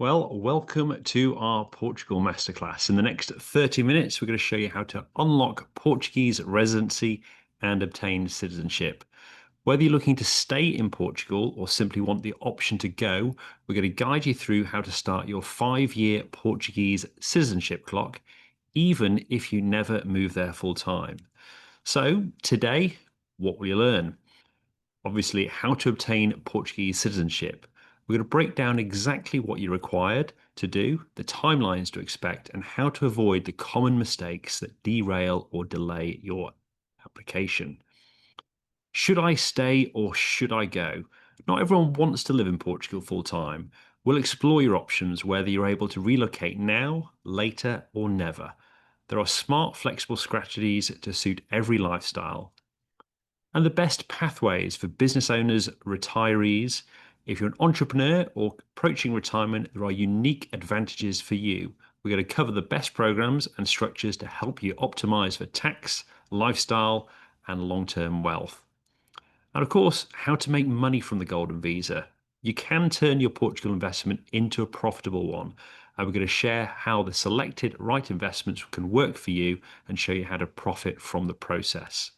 Well, welcome to our Portugal masterclass. In the next 30 minutes, we're going to show you how to unlock Portuguese residency and obtain citizenship. Whether you're looking to stay in Portugal or simply want the option to go, we're going to guide you through how to start your 5-year Portuguese citizenship clock, even if you never move there full time. So, today, what will you learn? Obviously, how to obtain Portuguese citizenship. We're going to break down exactly what you're required to do, the timelines to expect, and how to avoid the common mistakes that derail or delay your application. Should I stay or should I go? Not everyone wants to live in Portugal full time. We'll explore your options, whether you're able to relocate now, later, or never. There are smart, flexible strategies to suit every lifestyle and the best pathways for business owners, retirees. If you're an entrepreneur or approaching retirement, there are unique advantages for you. We're going to cover the best programs and structures to help you optimize for tax, lifestyle, and long-term wealth. And of course, how to make money from the Golden Visa. You can turn your Portugal investment into a profitable one. And we're going to share how the selected right investments can work for you and show you how to profit from the process.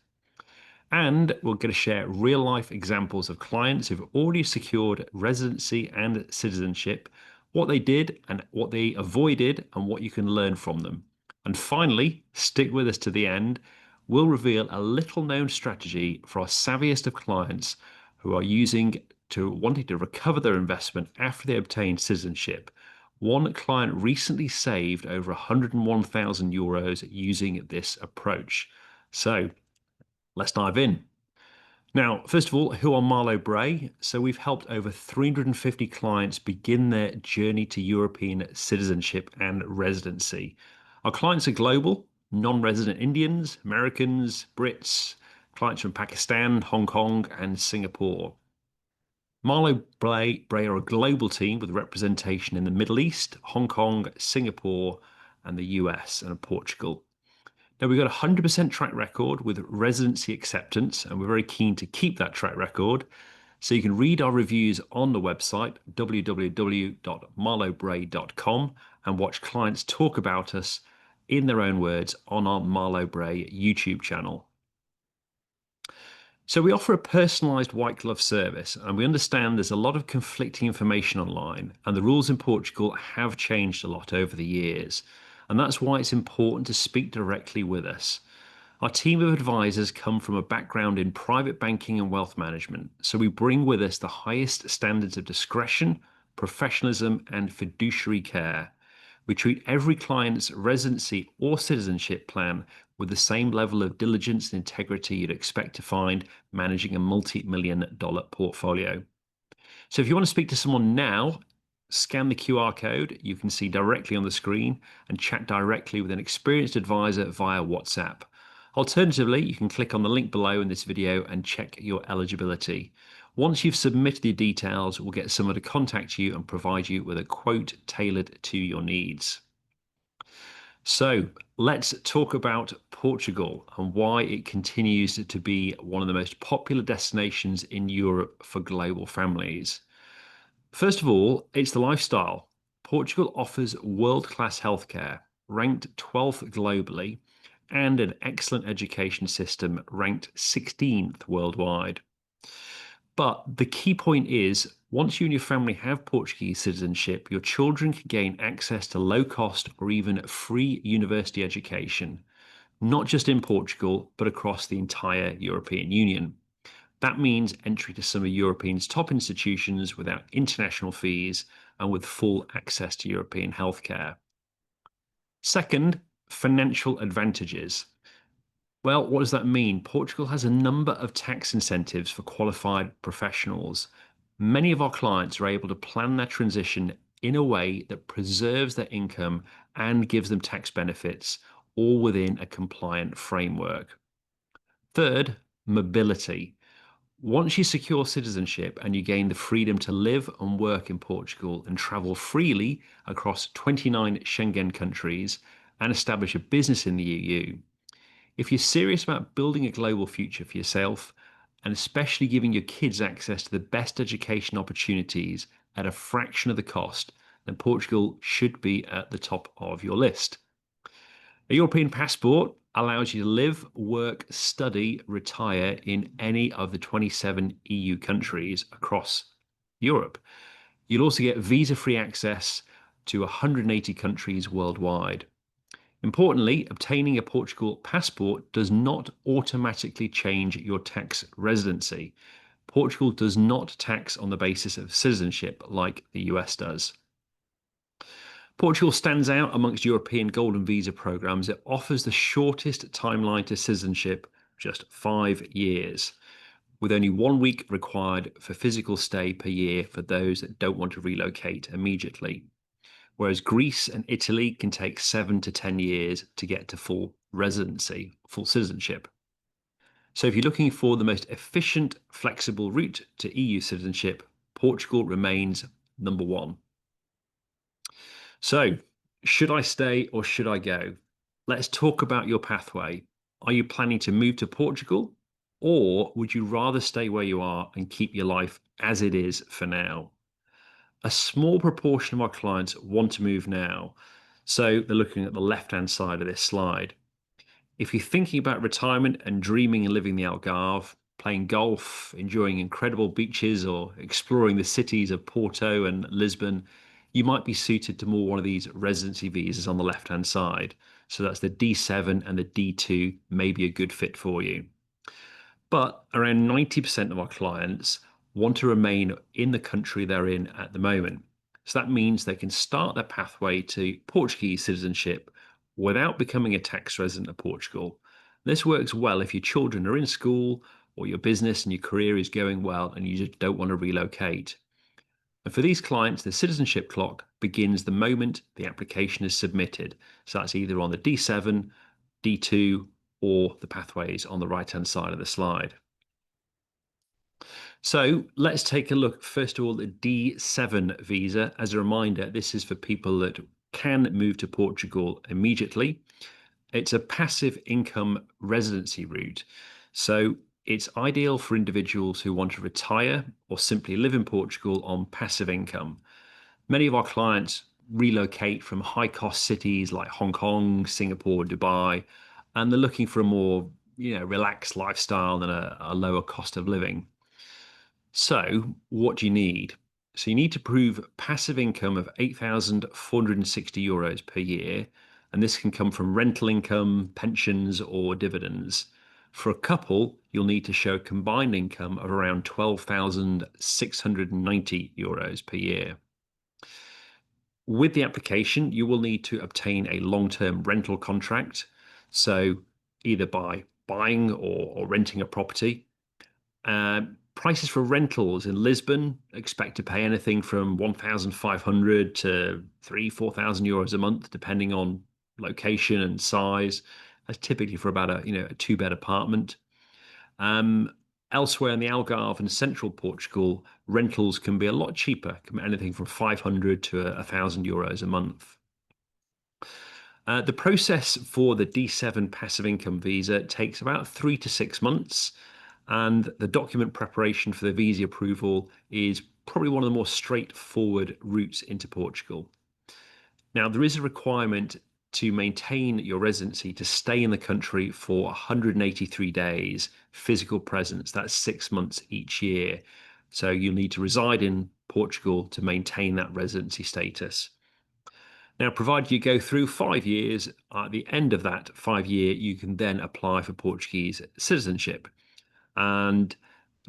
And we're going to share real life examples of clients who've already secured residency and citizenship, what they did and what they avoided, and what you can learn from them. And finally, stick with us to the end. We'll reveal a little known strategy for our savviest of clients who are wanting to recover their investment after they obtain citizenship. One client recently saved over €101,000 using this approach. So let's dive in. Now, first of all, who are Marlow Bray? So we've helped over 350 clients begin their journey to European citizenship and residency. Our clients are global, non-resident Indians, Americans, Brits, clients from Pakistan, Hong Kong, and Singapore. Marlow Bray are a global team with representation in the Middle East, Hong Kong, Singapore, and the US and Portugal. Now, we've got a 100% track record with residency acceptance, and we're very keen to keep that track record. So you can read our reviews on the website, www.marlowbray.com, and watch clients talk about us in their own words on our Marlow Bray YouTube channel. So we offer a personalized white glove service, and we understand there's a lot of conflicting information online, and the rules in Portugal have changed a lot over the years. And that's why it's important to speak directly with us. Our team of advisors come from a background in private banking and wealth management, so we bring with us the highest standards of discretion, professionalism, and fiduciary care. We treat every client's residency or citizenship plan with the same level of diligence and integrity you'd expect to find managing a multi-million-dollar portfolio. So if you want to speak to someone now, scan the QR code you can see directly on the screen and chat directly with an experienced advisor via WhatsApp. Alternatively, you can click on the link below in this video and check your eligibility. Once you've submitted your details, we'll get someone to contact you and provide you with a quote tailored to your needs. So let's talk about Portugal and why it continues to be one of the most popular destinations in Europe for global families. First of all, it's the lifestyle. Portugal offers world-class healthcare, ranked 12th globally, and an excellent education system, ranked 16th worldwide. But the key point is, once you and your family have Portuguese citizenship, your children can gain access to low-cost or even free university education, not just in Portugal, but across the entire European Union. That means entry to some of Europe's top institutions without international fees and with full access to European healthcare. Second, financial advantages. Well, what does that mean? Portugal has a number of tax incentives for qualified professionals. Many of our clients are able to plan their transition in a way that preserves their income and gives them tax benefits, all within a compliant framework. Third, mobility. Once you secure citizenship and you gain the freedom to live and work in Portugal and travel freely across 29 Schengen countries and establish a business in the EU, if you're serious about building a global future for yourself and especially giving your kids access to the best education opportunities at a fraction of the cost, then Portugal should be at the top of your list. A European passport allows you to live, work, study, retire in any of the 27 EU countries across Europe. You'll also get visa-free access to 180 countries worldwide. Importantly, obtaining a Portugal passport does not automatically change your tax residency. Portugal does not tax on the basis of citizenship like the US does. Portugal stands out amongst European golden visa programs. It offers the shortest timeline to citizenship, just 5 years, with only 1 week required for physical stay per year for those that don't want to relocate immediately. Whereas Greece and Italy can take 7 to 10 years to get to full residency, full citizenship. So if you're looking for the most efficient, flexible route to EU citizenship, Portugal remains number one. So, should I stay or should I go? Let's talk about your pathway. Are you planning to move to Portugal, or would you rather stay where you are and keep your life as it is for now? A small proportion of our clients want to move now, so they're looking at the left-hand side of this slide. If you're thinking about retirement and dreaming and living the Algarve, playing golf, enjoying incredible beaches, or exploring the cities of Porto and Lisbon, you might be suited to more one of these residency visas on the left-hand side. So that's the D7 and the D2 may be a good fit for you. But around 90% of our clients want to remain in the country they're in at the moment. So that means they can start their pathway to Portuguese citizenship without becoming a tax resident of Portugal. This works well if your children are in school or your business and your career is going well and you just don't want to relocate. And for these clients, the citizenship clock begins the moment the application is submitted. So that's either on the D7, D2, or the pathways on the right-hand side of the slide. So let's take a look, first of all, at the D7 visa. As a reminder, this is for people that can move to Portugal immediately. It's a passive income residency route. So it's ideal for individuals who want to retire or simply live in Portugal on passive income. Many of our clients relocate from high-cost cities like Hong Kong, Singapore, Dubai, and they're looking for a more, relaxed lifestyle and a lower cost of living. So what do you need? So you need to prove passive income of 8,460 euros per year, and this can come from rental income, pensions, or dividends. For a couple, you'll need to show combined income of around 12,690 euros per year. With the application, you will need to obtain a long-term rental contract, so either by buying or renting a property. Prices for rentals in Lisbon expect to pay anything from 1,500 to 4,000 euros a month, depending on location and size. That's typically for about a two-bed apartment. Elsewhere in the Algarve and central Portugal, rentals can be a lot cheaper, can be anything from 500 to 1,000 euros a month. The process for the D7 passive income visa takes about 3 to 6 months, and the document preparation for the visa approval is probably one of the more straightforward routes into Portugal. Now, there is a requirement to maintain your residency to stay in the country for 183 days physical presence. That's 6 months each year. So you'll need to reside in Portugal to maintain that residency status. Now, provided you go through 5 years, at the end of that 5 year, you can then apply for Portuguese citizenship. And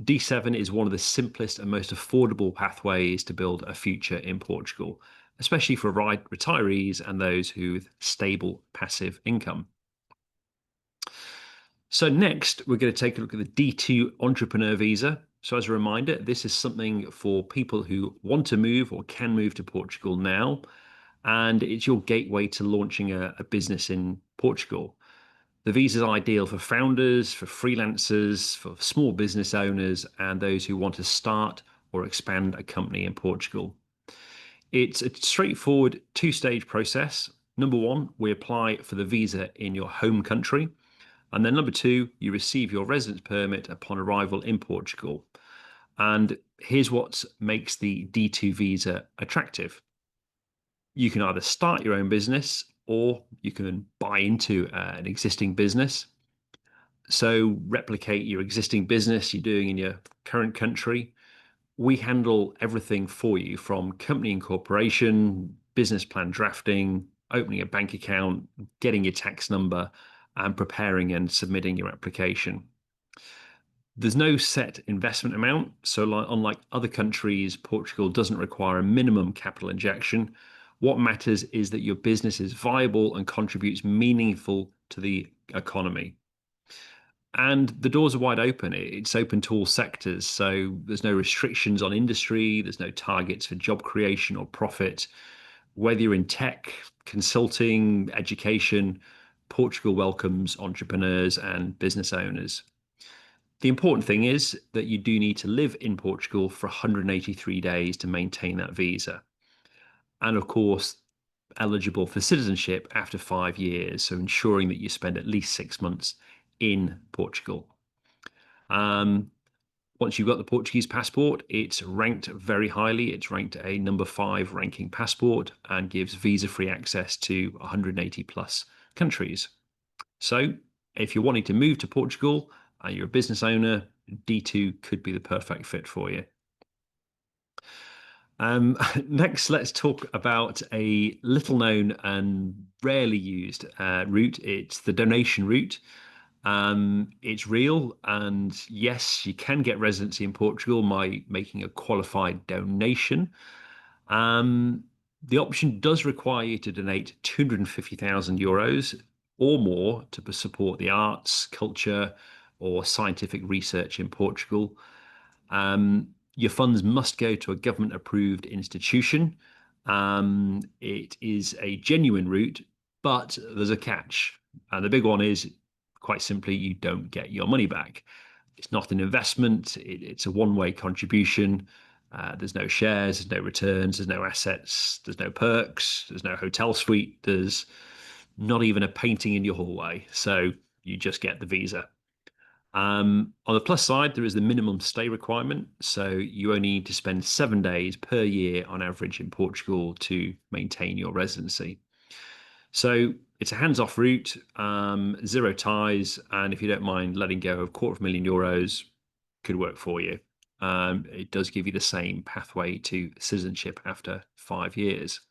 D7 is one of the simplest and most affordable pathways to build a future in Portugal, especially for retirees and those who with stable passive income. So next, we're going to take a look at the D2 entrepreneur visa. So as a reminder, this is something for people who want to move or can move to Portugal now, and it's your gateway to launching a business in Portugal. The visa is ideal for founders, for freelancers, for small business owners, and those who want to start or expand a company in Portugal. It's a straightforward two-stage process. Number one, we apply for the visa in your home country. And then number two, you receive your residence permit upon arrival in Portugal. And here's what makes the D2 visa attractive. You can either start your own business or you can buy into an existing business. So replicate your existing business you're doing in your current country. We handle everything for you from company incorporation, business plan drafting, opening a bank account, getting your tax number, and preparing and submitting your application. There's no set investment amount. So, unlike other countries, Portugal doesn't require a minimum capital injection. What matters is that your business is viable and contributes meaningful to the economy. And the doors are wide open. It's open to all sectors. So there's no restrictions on industry, there's no targets for job creation or profit. Whether you're in tech, consulting, education, Portugal welcomes entrepreneurs and business owners. The important thing is that you do need to live in Portugal for 183 days to maintain that visa. And of course, eligible for citizenship after 5 years. So ensuring that you spend at least 6 months in Portugal. Once you've got the Portuguese passport, it's ranked very highly. It's ranked a number 5 ranking passport and gives visa-free access to 180 plus countries. So if you're wanting to move to Portugal and you're a business owner, D2 could be the perfect fit for you. Next, let's talk about a little known and rarely used route. It's the donation route. It's real, and yes, you can get residency in Portugal by making a qualified donation. The option does require you to donate 250,000 euros or more to support the arts, culture, or scientific research in Portugal. Your funds must go to a government approved institution. It is a genuine route, but there's a catch. And the big one is quite simply, you don't get your money back. It's not an investment, it's a one-way contribution. There's no shares, there's no returns, there's no assets, there's no perks, there's no hotel suite, there's not even a painting in your hallway. So you just get the visa. On the plus side, there is the minimum stay requirement. So you only need to spend 7 days per year on average in Portugal to maintain your residency. So it's a hands-off route, zero ties, and if you don't mind letting go of €250,000, could work for you. It does give you the same pathway to citizenship after 5 years.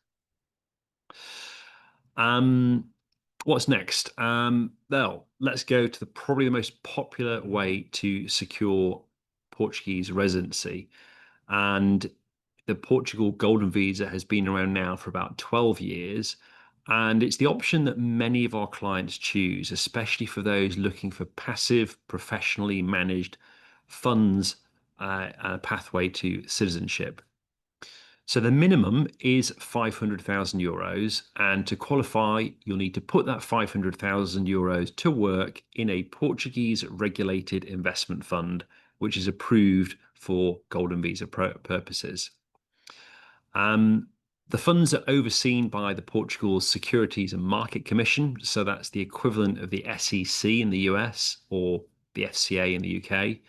What's next? Well, let's go to probably the most popular way to secure Portuguese residency. And the Portugal Golden Visa has been around now for about 12 years. And it's the option that many of our clients choose, especially for those looking for passive, professionally managed funds and a pathway to citizenship. So the minimum is 500,000 euros. And to qualify, you'll need to put that 500,000 euros to work in a Portuguese regulated investment fund, which is approved for Golden Visa purposes. The funds are overseen by the Portugal's Securities and Market Commission. So that's the equivalent of the SEC in the US or the FCA in the UK.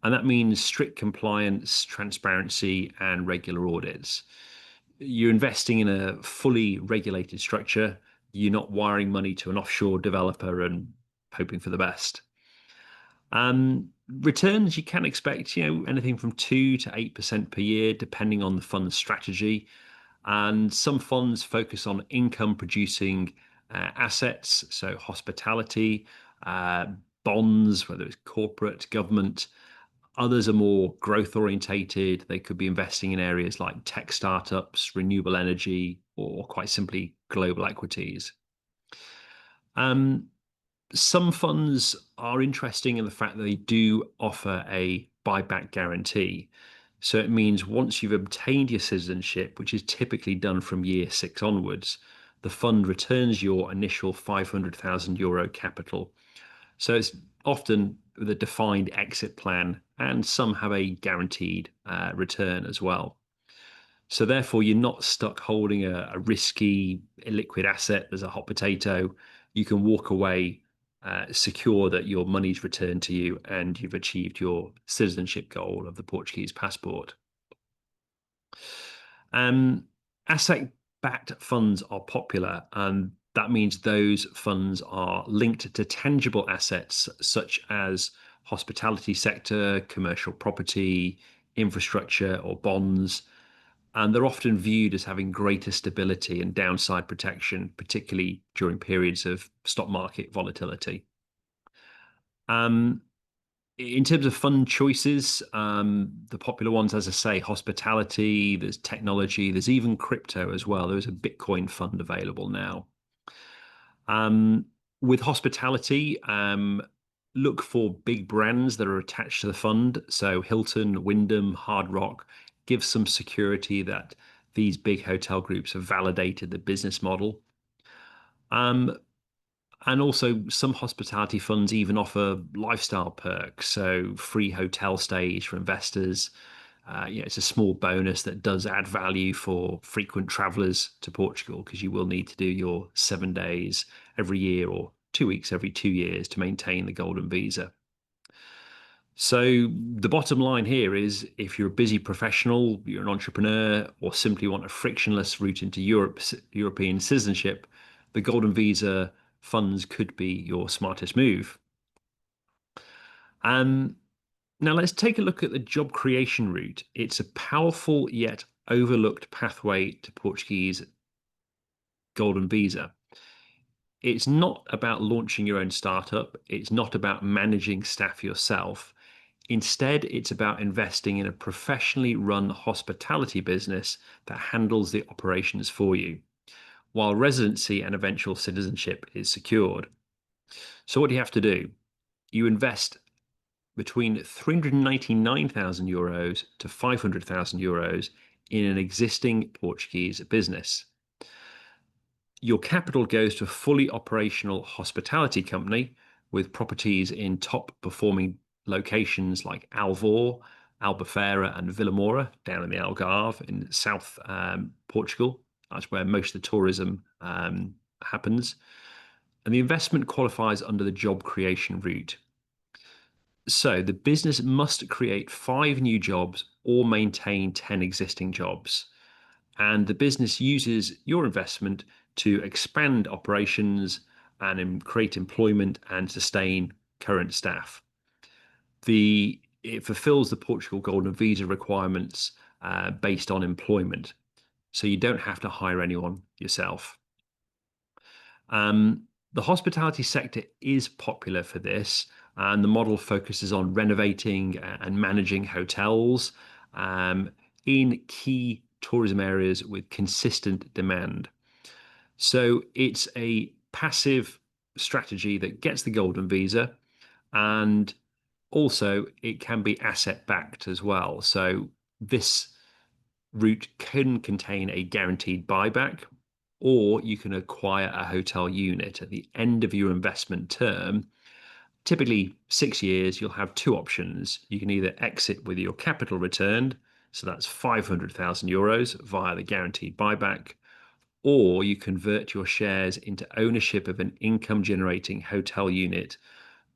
And that means strict compliance, transparency, and regular audits. You're investing in a fully regulated structure. You're not wiring money to an offshore developer and hoping for the best. Returns, you can expect, anything from 2 to 8% per year, depending on the fund's strategy. And some funds focus on income producing assets, so hospitality, bonds, whether it's corporate, government. Others are more growth orientated. They could be investing in areas like tech startups, renewable energy, or quite simply global equities. Some funds are interesting in the fact that they do offer a buyback guarantee. So it means once you've obtained your citizenship, which is typically done from year 6 onwards, the fund returns your initial 500,000 euro capital. So it's often with a defined exit plan, and some have a guaranteed return as well. So therefore, you're not stuck holding a risky illiquid asset as a hot potato. You can walk away secure that your money's returned to you and you've achieved your citizenship goal of the Portuguese passport. Asset backed funds are popular, and that means those funds are linked to tangible assets such as hospitality sector, commercial property, infrastructure, or bonds. And they're often viewed as having greater stability and downside protection, particularly during periods of stock market volatility. Um, in terms of fund choices, the popular ones, as I say, hospitality, there's technology, there's even crypto as well. There's a Bitcoin fund available now. Um, with hospitality, look for big brands that are attached to the fund. So Hilton, Wyndham, Hard Rock give some security that these big hotel groups have validated the business model. Um, and also, some hospitality funds even offer lifestyle perks, so free hotel stays for investors. It's a small bonus that does add value for frequent travelers to Portugal because you will need to do your 7 days every year or 2 weeks every 2 years to maintain the golden visa. So the bottom line here is if you're a busy professional, you're an entrepreneur, or simply want a frictionless route into European citizenship, the golden visa funds could be your smartest move. Um, Now let's take a look at the job creation route. It's a powerful yet overlooked pathway to Portuguese golden visa. It's not about launching your own startup. It's not about managing staff yourself. Instead, it's about investing in a professionally run hospitality business that handles the operations for you, while residency and eventual citizenship is secured. So what do you have to do? You invest between €399,000 to €500,000 in an existing Portuguese business. Your capital goes to a fully operational hospitality company with properties in top performing locations like Alvor, Albufeira, and Vila Moura down in the Algarve in South Portugal. That's where most of the tourism happens. And the investment qualifies under the job creation route. So the business must create 5 new jobs or maintain 10 existing jobs. And the business uses your investment to expand operations and create employment and sustain current staff. It fulfills the Portugal Golden Visa requirements based on employment. So you don't have to hire anyone yourself. The hospitality sector is popular for this, and the model focuses on renovating and managing hotels in key tourism areas with consistent demand. So it's a passive strategy that gets the golden visa, and also it can be asset backed as well. So this route can contain a guaranteed buyback, or you can acquire a hotel unit at the end of your investment term. Typically 6 years, you'll have two options. You can either exit with your capital returned, so that's €500,000 via the guaranteed buyback, or you convert your shares into ownership of an income generating hotel unit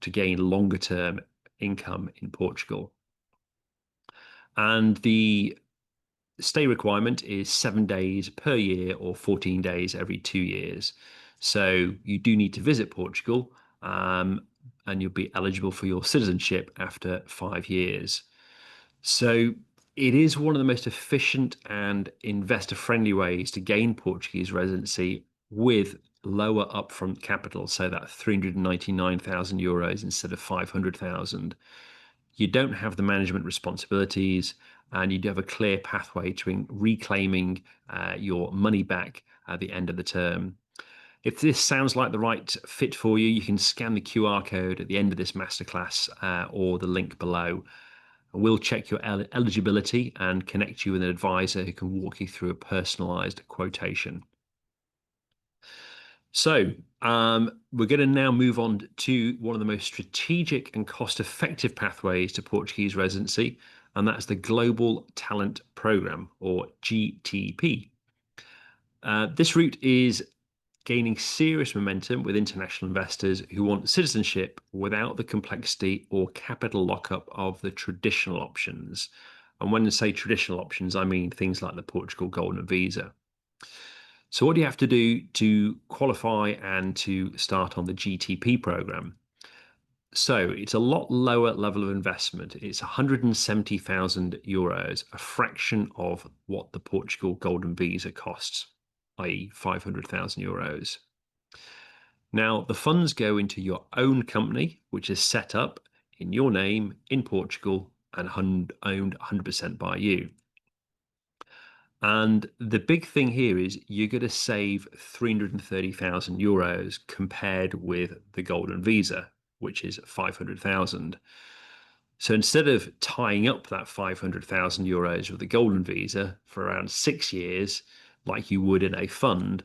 to gain longer term income in Portugal. And the stay requirement is 7 days per year or 14 days every 2 years. So you do need to visit Portugal, and you'll be eligible for your citizenship after 5 years. So it is one of the most efficient and investor friendly ways to gain Portuguese residency with lower upfront capital, so that €399,000 instead of 500,000. You don't have the management responsibilities, and you do have a clear pathway to reclaiming your money back at the end of the term. If this sounds like the right fit for you, you can scan the QR code at the end of this masterclass or the link below. We'll check your eligibility and connect you with an advisor who can walk you through a personalized quotation. So we're going to now move on to one of the most strategic and cost-effective pathways to Portuguese residency, and that's the Global Talent Program, or GTP. This route is gaining serious momentum with international investors who want citizenship without the complexity or capital lockup of the traditional options. And when I say traditional options, I mean things like the Portugal Golden Visa. So what do you have to do to qualify and to start on the GTP program? So it's a lot lower level of investment. It's 170,000 euros, a fraction of what the Portugal Golden Visa costs, i.e. 500,000 euros. Now, the funds go into your own company, which is set up in your name in Portugal and owned 100% by you. And the big thing here is you're going to save 330,000 euros compared with the Golden Visa, which is 500,000. So instead of tying up that 500,000 euros with the Golden Visa for around 6 years, like you would in a fund,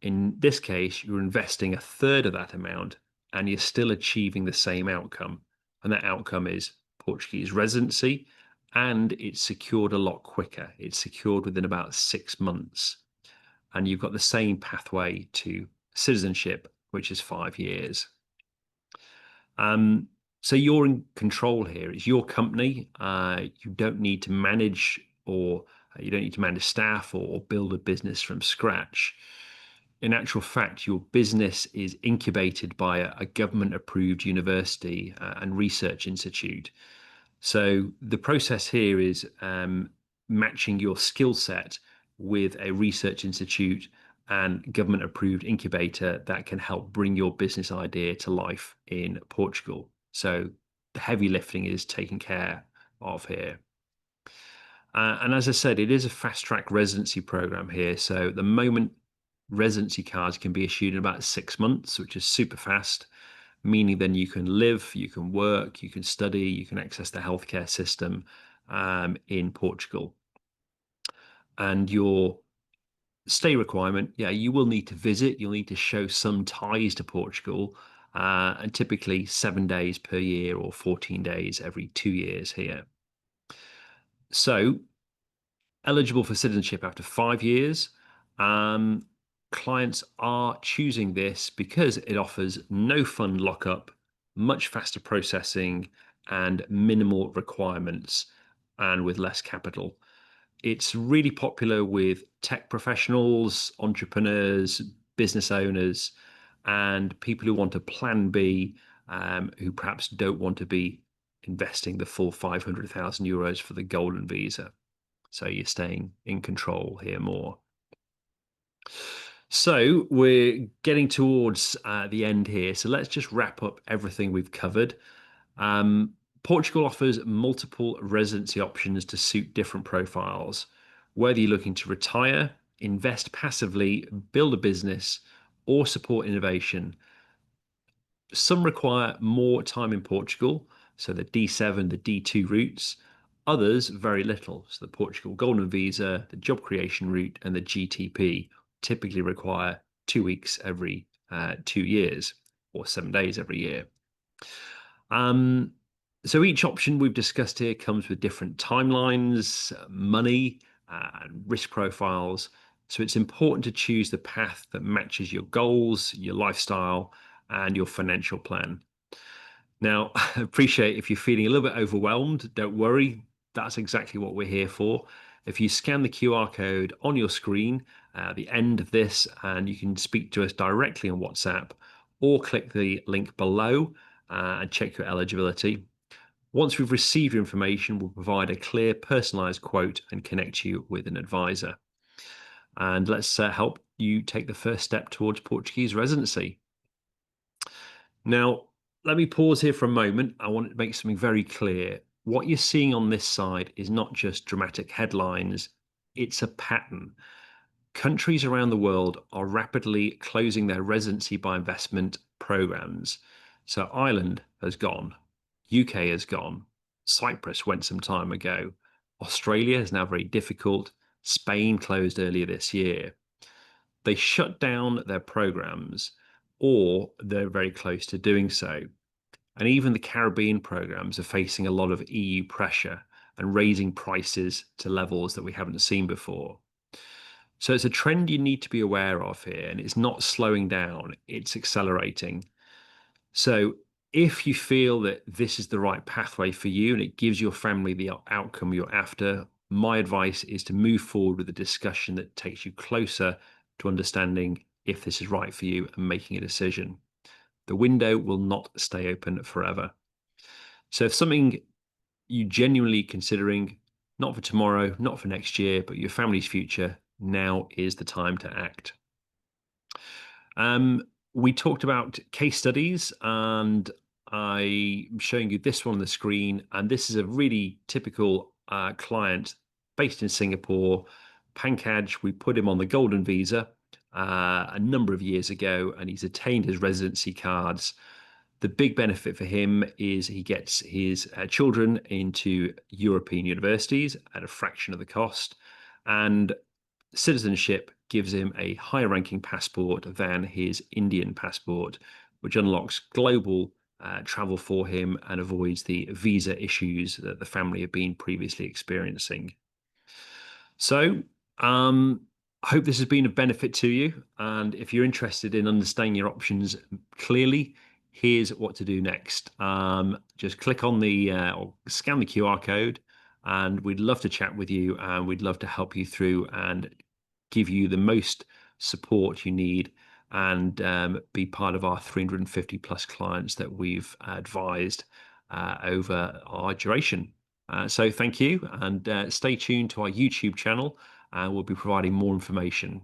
in this case, you're investing a third of that amount and you're still achieving the same outcome. And that outcome is Portuguese residency, and it's secured a lot quicker. It's secured within about 6 months. And you've got the same pathway to citizenship, which is 5 years. So you're in control here. It's your company. You don't need to manage or you don't need to manage staff or build a business from scratch. In actual fact, your business is incubated by a government approved university and research institute. So the process here is matching your skill set with a research institute and government approved incubator that can help bring your business idea to life in Portugal. So the heavy lifting is taken care of here. And as I said, it is a fast track residency program here. So at the moment, residency cards can be issued in about 6 months, which is super fast, meaning then you can live, you can work, you can study, you can access the healthcare system in Portugal. And your stay requirement, yeah, you will need to visit, you'll need to show some ties to Portugal, and typically 7 days per year or 14 days every 2 years here. So eligible for citizenship after 5 years. Clients are choosing this because it offers no fund lockup, much faster processing, and minimal requirements, and with less capital. It's really popular with tech professionals, entrepreneurs, business owners, and people who want a plan B, who perhaps don't want to be investing the full 500,000 euros for the golden visa. So you're staying in control here more. So we're getting towards the end here. So let's just wrap up everything we've covered. Portugal offers multiple residency options to suit different profiles. Whether you're looking to retire, invest passively, build a business, or support innovation, some require more time in Portugal, so the D7, the D2 routes. Others, very little. So the Portugal Golden Visa, the Job Creation route, and the GTP typically require 2 weeks every 2 years or 7 days every year. So each option we've discussed here comes with different timelines, money, and risk profiles. So it's important to choose the path that matches your goals, your lifestyle, and your financial plan. Now, I appreciate if you're feeling a little bit overwhelmed, don't worry. That's exactly what we're here for. If you scan the QR code on your screen at the end of this, and you can speak to us directly on WhatsApp, or click the link below and check your eligibility. Once we've received your information, we'll provide a clear, personalized quote and connect you with an advisor. And let's help you take the first step towards Portuguese residency. Now, let me pause here for a moment. I want to make something very clear. What you're seeing on this side is not just dramatic headlines, it's a pattern. Countries around the world are rapidly closing their residency by investment programs. So Ireland has gone, UK has gone, Cyprus went some time ago, Australia is now very difficult, Spain closed earlier this year. They shut down their programs, or they're very close to doing so. And even the Caribbean programs are facing a lot of EU pressure and raising prices to levels that we haven't seen before. So it's a trend you need to be aware of here, and it's not slowing down, it's accelerating. So if you feel that this is the right pathway for you and it gives your family the outcome you're after, my advice is to move forward with a discussion that takes you closer to understanding if this is right for you and making a decision. The window will not stay open forever. So if something you genuinely considering, not for tomorrow, not for next year, but your family's future, now is the time to act. We talked about case studies, and I'm showing you this one on the screen. And this is a really typical client based in Singapore, Pankaj. We put him on the golden visa a number of years ago, and he's attained his residency cards. The big benefit for him is he gets his children into European universities at a fraction of the cost, and citizenship gives him a higher ranking passport than his Indian passport, which unlocks global travel for him and avoids the visa issues that the family have been previously experiencing. So, I hope this has been of benefit to you. And if you're interested in understanding your options clearly, here's what to do next. Just click on the or scan the QR code, and we'd love to chat with you, and we'd love to help you through and give you the most support you need, and be part of our 350 plus clients that we've advised over our duration. So thank you, and stay tuned to our YouTube channel, and we'll be providing more information.